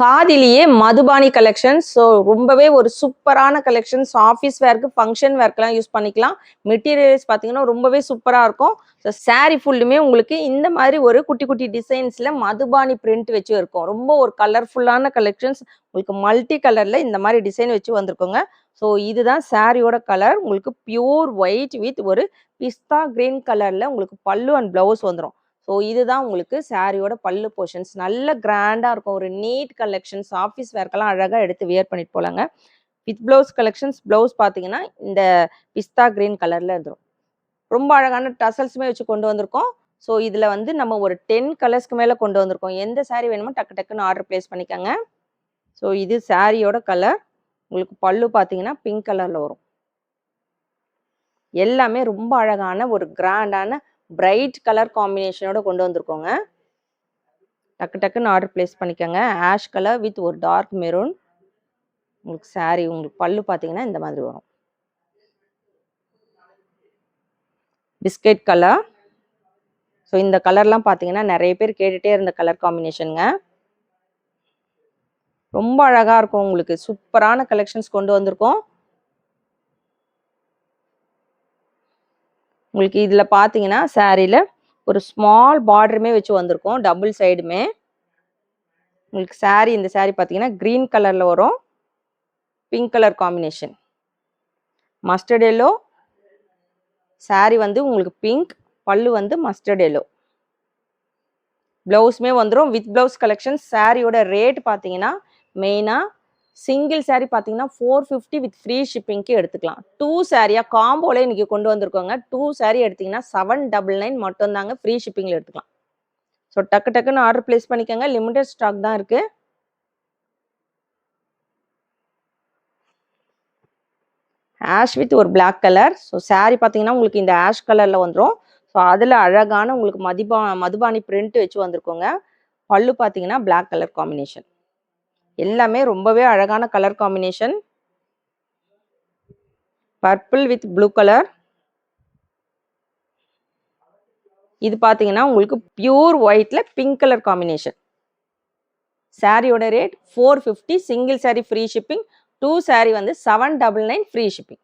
காதிலேயே Madhubani collections. So ரொம்பவே ஒரு சூப்பரான கலெக்ஷன்ஸ். ஆஃபீஸ் வேர்க்கு, ஃபங்க்ஷன் வேர்க்கெலாம் யூஸ் பண்ணிக்கலாம். மெட்டீரியல்ஸ் பார்த்தீங்கன்னா ரொம்பவே சூப்பராக இருக்கும். ஸோ சாரீ ஃபுல்லுமே உங்களுக்கு இந்த மாதிரி ஒரு குட்டி குட்டி டிசைன்ஸில் மதுபானி பிரிண்ட் வச்சு இருக்கும். ரொம்ப ஒரு கலர்ஃபுல்லான கலெக்ஷன்ஸ். உங்களுக்கு மல்டி கலரில் இந்த மாதிரி டிசைன் வச்சு வந்திருக்கோங்க. ஸோ இதுதான் சாரியோட கலர். உங்களுக்கு பியூர் ஒயிட் வித் ஒரு பிஸ்தா கிரீன் கலரில் உங்களுக்கு பல்லு அண்ட் ப்ளவுஸ் வந்துடும். ஸோ இதுதான் உங்களுக்கு சாரியோட பல்லு போர்ஷன்ஸ். நல்ல கிராண்டாக இருக்கும். ஒரு நீட் கலெக்ஷன்ஸ். ஆஃபீஸ் வேர்க்கெல்லாம் அழகாக எடுத்து வியர் பண்ணிட்டு போகலாங்க. With blouse collections. ப்ளவுஸ் பார்த்தீங்கன்னா இந்த பிஸ்தா கிரீன் கலரில் இருந்துடும். ரொம்ப அழகான டசல்ஸுமே வச்சு கொண்டு வந்திருக்கோம். ஸோ இதில் வந்து நம்ம ஒரு 10 கலர்ஸ்க்கு மேலே கொண்டு வந்திருக்கோம். எந்த சாரீ வேணுமோ டக்கு டக்குன்னு ஆர்டர் ப்ளேஸ் பண்ணிக்கோங்க. ஸோ இது சாரியோட கலர். உங்களுக்கு பல்லு பார்த்தீங்கன்னா பிங்க் கலரில் வரும். எல்லாமே ரொம்ப அழகான ஒரு கிராண்டான பிரைட் கலர் காம்பினேஷனோட கொண்டு வந்திருக்கோங்க. டக்கு டக்குன்னு ஆர்டர் ப்ளேஸ் பண்ணிக்கோங்க. ஆஷ் கலர் வித் ஒரு டார்க் மெரூன். உங்களுக்கு சாரீ உங்களுக்கு பல்லு பார்த்தீங்கன்னா இந்த மாதிரி வரும். Biscuit colour. ஸோ இந்த கலர்லாம் பார்த்தீங்கன்னா நிறைய பேர் கேட்டுகிட்டே இருந்த கலர் காம்பினேஷனுங்க. ரொம்ப அழகாக இருக்கும். உங்களுக்கு சூப்பரான கலெக்ஷன்ஸ் கொண்டு வந்திருக்கோம். உங்களுக்கு இதில் பார்த்தீங்கன்னா சாரியில் ஒரு ஸ்மால் பார்டருமே வச்சு வந்திருக்கோம். டபுள் சைடுமே. உங்களுக்கு சாரீ இந்த சாரீ பார்த்தீங்கன்னா க்ரீன் கலரில் வரும். Pink colour combination. Mustard yellow. Sari வந்து உங்களுக்கு பிங்க். பல்லு வந்து மஸ்டர்ட் எல்லோ. ப்ளவுஸுமே வந்துடும். With blouse collection. சாரியோட ரேட் பார்த்தீங்கன்னா மெயினாக சிங்கிள் சாரீ பார்த்தீங்கன்னா 450 வித் ஃப்ரீ ஷிப்பிங்க்கு எடுத்துக்கலாம். 2 சாரியாக காம்போலே இன்றைக்கி கொண்டு வந்திருக்கோங்க. 2 சாரீ எடுத்திங்கன்னா 799 மட்டும்தாங்க. ஃப்ரீ ஷிப்பிங்கில் எடுத்துக்கலாம். ஸோ டக்கு டக்குன்னு ஆர்டர் ப்ளேஸ் பண்ணிக்கோங்க. லிமிடெட் ஸ்டாக் தான் இருக்குது. ஆஷ் வித் ஒரு பிளாக் கலர். ஸோ சாரீ பார்த்தீங்கன்னா உங்களுக்கு இந்த ஆஷ் கலரில் வந்துடும். ஸோ அதில் அழகான உங்களுக்கு மதுபானி பிரிண்ட் வச்சு வந்திருக்கோங்க. பல்லு பார்த்தீங்கன்னா பிளாக் கலர் காம்பினேஷன். எல்லாமே ரொம்பவே அழகான colour combination. Purple with blue colour. இது பார்த்தீங்கன்னா உங்களுக்கு பியூர் ஒயிட்ல பிங்க் கலர் காம்பினேஷன். சாரியோட rate 450. Single sari free shipping. 2 sari வந்து 799 ஃப்ரீ ஷிப்பிங்.